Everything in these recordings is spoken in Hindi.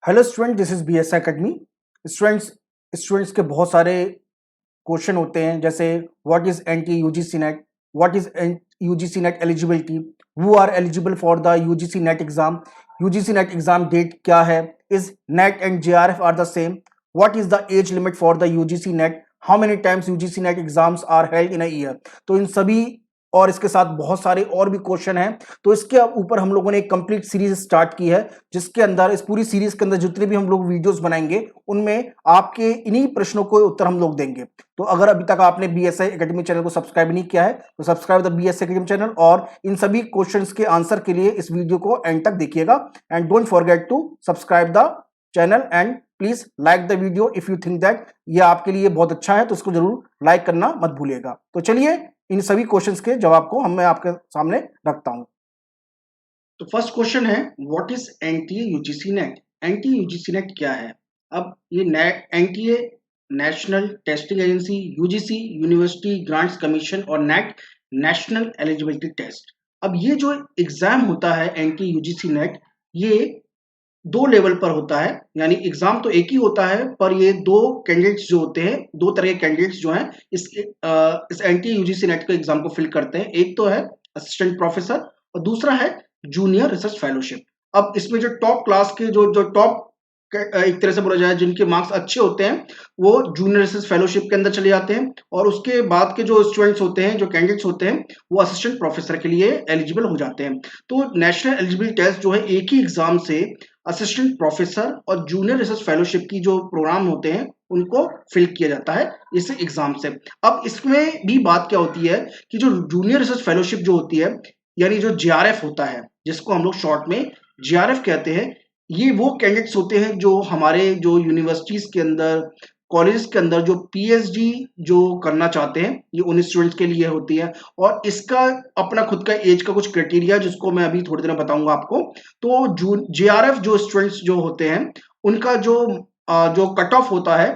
Hello student, this is BS academy. Students students के बहुत सारे क्वेश्चन होते हैं, जैसे what is NTA UGC NET, what is UGC NET eligibility, who are eligible for the UGC NET exam, UGC NET exam date क्या है, is NET and JRF are the same, what is the age limit for the UGC NET, how many times UGC NET exams are held in a year. तो इन सभी और इसके साथ बहुत सारे और भी क्वेश्चन हैं। तो इसके ऊपर हम लोगों ने एक कंप्लीट सीरीज स्टार्ट की है, जिसके अंदर इस पूरी सीरीज के अंदर जितने भी हम लोग वीडियोस बनाएंगे उनमें आपके इन्हीं प्रश्नों को उत्तर हम लोग देंगे। तो अगर अभी तक आपने BSI एकेडमी चैनल को सब्सक्राइब नहीं किया है तो subscribe the BSI academy channel, और इन सभी क्वेश्चंस के आंसर के लिए इस वीडियो को एंड तक देखिएगा। And don't forget to subscribe the channel and please like the video if you think that ये आपके लिए बहुत अच्छा है, तो इसको जरूर लाइक करना मत भूलिएगा। तो चलिए इन सभी क्वेश्चंस के जवाब को मैं आपके सामने रखता हूं। तो फर्स्ट क्वेश्चन है, what is NTA UGC net. NTA UGC net क्या है? अब ये net NTA national testing agency, UGC university grants commission, और नेट नेशनल एलिजिबिलिटी टेस्ट। अब ये जो एग्जाम होता है एनटीए यूजीसी नेट, ये दो लेवल पर होता है, यानी एग्जाम तो एक ही होता है, पर ये दो कैंडिडेट्स जो होते हैं, दो तरह के कैंडिडेट्स जो हैं इस एनटीए यूजीसी नेट के एग्जाम को फिल करते हैं। एक तो है असिस्टेंट प्रोफेसर और दूसरा है जूनियर रिसर्च फेलोशिप। अब इसमें जो टॉप क्लास के जो टॉप एक तरह से बोला जाए जिनके मार्क्स अच्छे होते हैं, वो जूनियर रिसर्च फेलोशिप के अंदर चले जाते हैं, और उसके बाद के जो स्टूडेंट्स होते हैं, जो कैंडिडेट्स होते हैं, वो असिस्टेंट प्रोफेसर के लिए एलिजिबल हो जाते हैं। तो नेशनल एलिजिबिलिटी टेस्ट जो है, एक ही एग्जाम से असिस्टेंट प्रोफेसर और जूनियर रिसर्च फेलोशिप की जो प्रोग्राम होते हैं उनको फिल किया जाता है इस एग्जाम से। अब इसमें भी बात क्या होती है कि जो जूनियर रिसर्च फेलोशिप जो होती है, यानी जो JRF होता है, जिसको हम लोग शॉर्ट में JRF कहते हैं, ये वो कैंडिडेट्स होते हैं जो हमारे जो यूनिवर्सिटीज के अंदर, कॉलेज के अंदर जो PhD जो करना चाहते हैं, ये उन स्टूडेंट्स के लिए होती है। और इसका अपना खुद का एज का कुछ क्राइटेरिया, जिसको मैं अभी थोड़ी देर में बताऊंगा आपको। तो जो JRF जो स्टूडेंट्स जो होते हैं, उनका जो कट ऑफ होता है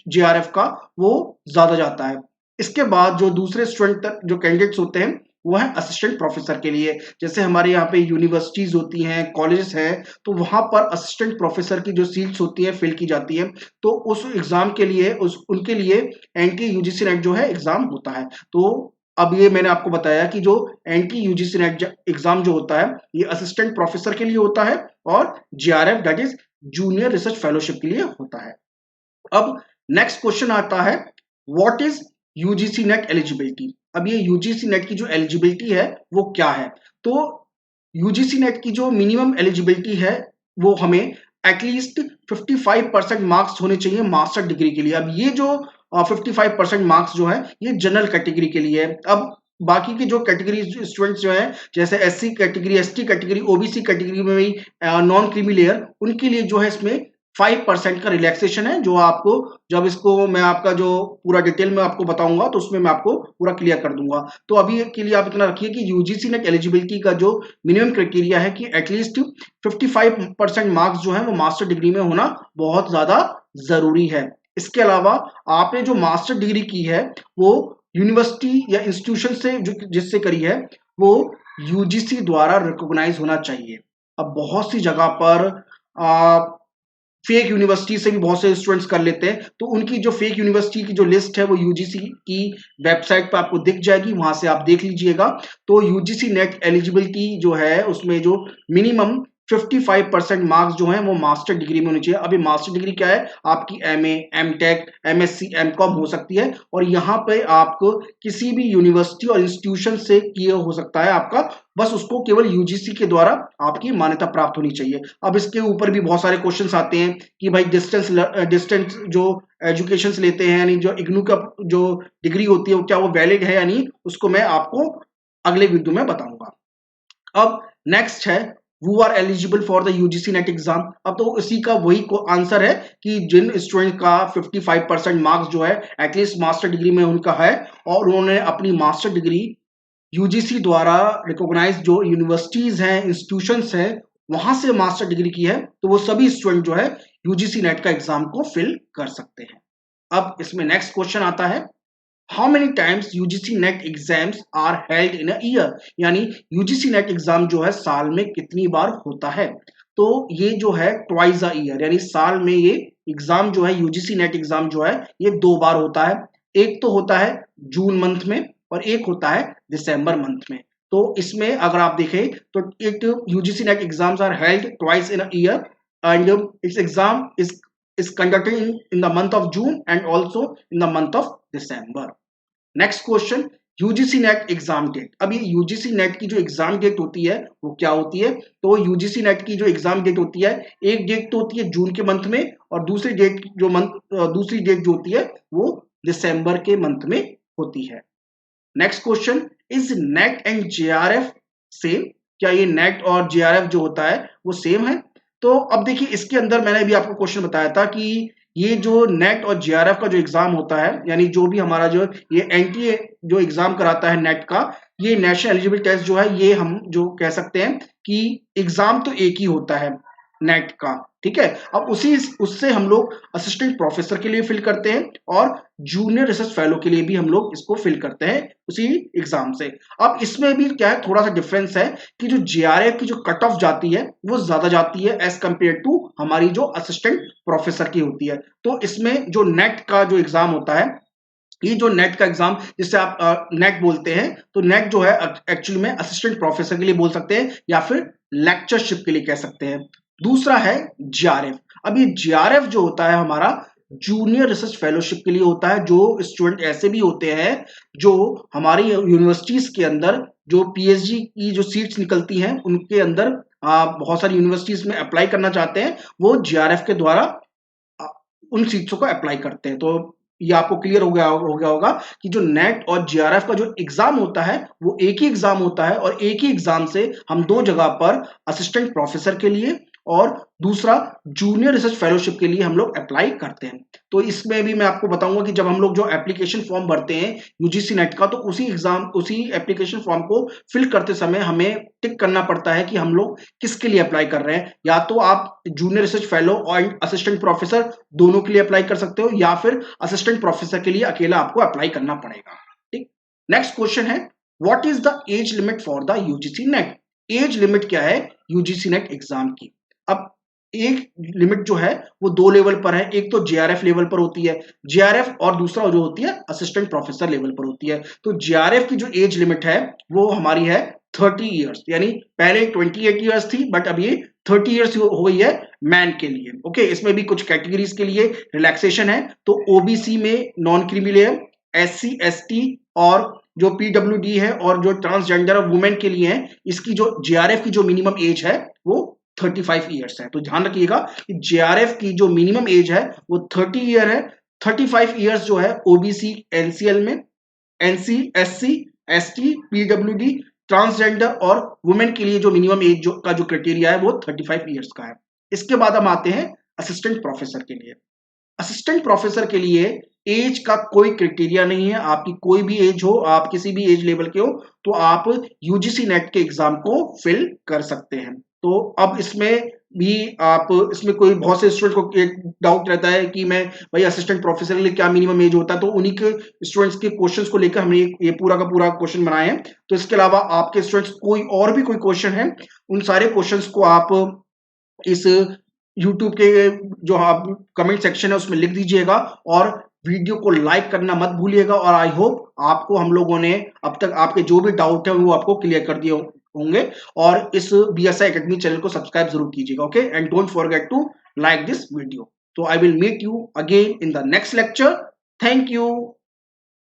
JRF का, वो ज्यादा जाता है। इसके बाद जो दूसरे स्टूडेंट जो कैंडिडेट्स होते हैं, वो है असिस्टेंट प्रोफेसर के लिए। जैसे हमारे यहाँ पे यूनिवर्सिटीज होती हैं, कॉलेजेस हैं, तो वहां पर असिस्टेंट प्रोफेसर की जो सीट्स होती है फिल की जाती है। तो उस एग्जाम के लिए उनके लिए एनटीए यूजीसी नेट जो है एग्जाम होता है। तो अब ये मैंने आपको बताया कि जो एनटीए यूजीसी नेट एग्जाम जो होता है, ये असिस्टेंट प्रोफेसर के लिए होता है, और JRF that is junior research fellowship के लिए होता है। अब नेक्स्ट क्वेश्चन आता है, what is UGC NET eligibility. अब ये यूजीसी नेट की जो एलिजिबिलिटी है वो क्या है? तो यूजीसी नेट की जो मिनिमम एलिजिबिलिटी है, वो हमें एटलीस्ट 55% मार्क्स होने चाहिए मास्टर डिग्री के लिए। अब ये जो 55% मार्क्स जो है, ये जनरल कैटेगरी के लिए है। अब बाकी की जो कैटेगरी स्टूडेंट्स जो हैं, जैसे SC category, ST category, OBC category में भी नॉन क्रीमी लेयर, उनके लिए जो है इसमें 5% का रिलैक्सेशन है, जो आपको जब इसको मैं आपका जो पूरा डिटेल में आपको बताऊंगा तो उसमें मैं आपको पूरा क्लियर कर दूंगा। तो अभी के लिए आप इतना रखिए कि यूजीसी नेट एलिजिबिलिटी का जो मिनिमम क्राइटेरिया है कि एटलीस्ट 55% मार्क्स जो है वो मास्टर डिग्री में होना बहुत ज्यादा जरूरी है। इसके अलावा आपने जो मास्टर डिग्री की है, वो यूनिवर्सिटी या इंस्टीट्यूशन से जो जिससे करी है, वो यूजीसी द्वारा रिकॉग्नाइज होना चाहिए। अब बहुत सी जगह पर फेक यूनिवर्सिटी से भी बहुत से स्टूडेंट्स कर लेते हैं, तो उनकी जो फेक यूनिवर्सिटी की जो लिस्ट है वो यूजीसी की वेबसाइट पर आपको दिख जाएगी, वहां से आप देख लीजिएगा। तो यूजीसी नेट एलिजिबिलिटी जो है, उसमें जो मिनिमम 55% मार्क्स जो हैं वो मास्टर डिग्री में होनी चाहिए। अभी मास्टर डिग्री क्या है? आपकी MA, MTech, MSc, MCom हो सकती है, और यहाँ पे आपको किसी भी यूनिवर्सिटी और इंस्टीट्यूशन से किए हो सकता है आपका, बस उसको केवल यूजीसी के द्वारा आपकी मान्यता प्राप्त होनी चाहिए। अब इसके ऊपर भी बहुत सारे क्वेश्चंस आते हैं कि भाई डिस्टेंस जो एजुकेशन लेते हैं, यानी जो इग्नू का जो डिग्री होती है, वो क्या वो वैलिड है या नहीं, उसको मैं आपको अगले वीडियो में बताऊंगा। अब नेक्स्ट है, who are eligible for the UGC net exam. अब तो इसी का वही आंसर है कि जिन स्टूडेंट का 55% मार्क्स जो है एटलीस्ट मास्टर डिग्री में उनका है, और उन्होंने अपनी मास्टर डिग्री यूजीसी द्वारा रिकॉग्नाइज जो यूनिवर्सिटीज हैं, इंस्टीट्यूशंस हैं, वहां से मास्टर डिग्री की है, तो वो सभी स्टूडेंट जो है यूजीसी नेट का एग्जाम को फिल कर सकते हैं। अब इसमें नेक्स्ट क्वेश्चन आता है, how many times UGC NET exams are held in a year. यानी यूजीसी नेट एग्जाम जो है साल में कितनी बार होता है। तो ये जो है ट्वाइस अ ईयर, यानी साल में ये एग्जाम जो है यूजीसी नेट एग्जाम जो है ये 2 बार होता है। एक तो होता है जून मंथ में और एक होता है दिसंबर मंथ में। तो इसमें अगर आप देखें तो it UGC NET exams are held twice in a year and its exam is conducted in the month of June and also in the month of December. Next question, UGC NET exam date. अब ये यूजीसी नेट की जो एग्जाम डेट होती है वो क्या होती है? तो यूजीसी नेट की जो एग्जाम डेट होती है, एक डेट तो होती है जून के मंथ में और दूसरी डेट जो होती है वो दिसंबर के मंथ में होती है। Next question, is NET and JRF same? क्या ये नेट और जेआरएफ जो होता है वो सेम है? तो अब देखिए इसके अंदर मैंने भी आपको क्वेश्चन बताया था कि ये जो नेट और जेआरएफ का जो एग्जाम होता है, यानी जो भी हमारा जो ये एनटीए जो एग्जाम कराता है नेट का, ये नेशनल एलिजिबल टेस्ट जो है, ये हम जो कह सकते हैं कि एग्जाम तो एक ही होता है नेट का, ठीक है। अब उससे हम लोग असिस्टेंट प्रोफेसर के लिए फिल करते हैं और जूनियर रिसर्च फेलो के लिए भी हम लोग इसको फिल करते हैं उसी एग्जाम से। अब इसमें भी क्या है, थोड़ा सा डिफरेंस है कि जो जेआरएफ की जो कट ऑफ जाती है वो ज्यादा जाती है एज कंपेयर टू हमारी जो असिस्टेंट प्रोफेसर की होती है। तो इसमें जो नेट का जो एग्जाम होता है, ये जो नेट का एग्जाम जिससे आप नेट बोलते हैं, तो नेट जो है एक्चुअली में असिस्टेंट प्रोफेसर के लिए बोल सकते हैं या फिर लेक्चरशिप के लिए कह सकते हैं। दूसरा है जेआरएफ। अब ये जेआरएफ जो होता है हमारा जूनियर रिसर्च फेलोशिप के लिए होता है। जो स्टूडेंट ऐसे भी होते हैं जो हमारी यूनिवर्सिटीज के अंदर जो पीएचडी की जो सीट्स निकलती हैं उनके अंदर बहुत सारी यूनिवर्सिटीज में अप्लाई करना चाहते हैं, वो जेआरएफ के द्वारा उन सीट्सों को अप्लाई करते हैं। तो ये आपको क्लियर हो गया होगा कि जो नेट और जेआरएफ का जो एग्जाम होता है वो एक ही एग्जाम होता है और एक ही एग्जाम से हम 2 जगह पर असिस्टेंट प्रोफेसर के लिए और दूसरा जूनियर रिसर्च फेलोशिप के लिए हम लोग अप्लाई करते हैं। तो इसमें भी मैं आपको बताऊंगा कि जब हम लोग जो एप्लीकेशन फॉर्म भरते हैं यूजीसी नेट का, तो उसी एप्लीकेशन फॉर्म को फिल करते समय हमें टिक करना पड़ता है कि हम लोग किसके लिए अप्लाई कर रहे हैं। या तो आप जूनियर रिसर्च फेलो और असिस्टेंट प्रोफेसर दोनों के लिए अप्लाई कर सकते हो या फिर असिस्टेंट प्रोफेसर के लिए अकेला आपको अप्लाई करना पड़ेगा, ठीक। नेक्स्ट क्वेश्चन है, what is the age limit for the UGC net? Age limit क्या है यूजीसी नेट एग्जाम की? अब एक लिमिट जो है वो 2 लेवल पर है। एक तो जेआरएफ लेवल पर होती है जेआरएफ, और दूसरा जो होती है असिस्टेंट प्रोफेसर लेवल पर होती है। तो जेआरएफ की जो एज लिमिट है वो हमारी है 30 इयर्स, यानी पहले 28 इयर्स थी बट अब ये 30 इयर्स हो गई है मैन के लिए। ओके, इसमें भी कुछ कैटेगरीज के लिए रिलैक्सेशन है। तो ओबीसी में non creamy layer, SC ST और जो पीडब्ल्यूडी है और जो ट्रांसजेंडर वुमेन के लिए है, इसकी जो जेआरएफ की जो मिनिमम एज है वो 35 इयर्स है। तो ध्यान रखिएगा कि जेआरएफ की जो मिनिमम एज है वो 30 ईयर है। 35 इयर्स जो है ओबीसी एनसीएल में, NC SC ST PWD transgender और वुमेन के लिए जो मिनिमम एज का जो क्राइटेरिया है वो 35 इयर्स का है। इसके बाद हम आते हैं असिस्टेंट प्रोफेसर के लिए। असिस्टेंट प्रोफेसर के लिए एज का कोई क्राइटेरिया नहीं है। आपकी कोई भी एज हो, आप किसी भी एज लेवल के हो, तो आप यूजीसी नेट के एग्जाम को फिल कर सकते हैं। तो अब इसमें भी आप इसमें कोई बहुत से स्टूडेंट को एक डाउट रहता है कि मैं भाई असिस्टेंट प्रोफेसर के लिए क्या मिनिमम एज होता है, तो उन्हीं के स्टूडेंट्स के क्वेश्चंस को लेकर हमने ये पूरा का पूरा क्वेश्चन बनाए हैं। तो इसके अलावा आपके स्टूडेंट्स कोई और भी कोई क्वेश्चन है, उन सारे क्वेश्चंस को आप इस YouTube के जो आप कमेंट सेक्शन है उसमें लिख दीजिएगा और वीडियो को लाइक करना मत भूलिएगा। और आई होप आपको हम लोगों ने अब तक आपके जो भी डाउट है वो आपको क्लियर कर दिए होंगे। और इस BSI Academy चैनल को सब्सक्राइब जरूर कीजिएगा, okay, and don't forget to like this video. तो I will meet you again in the next lecture. Thank you.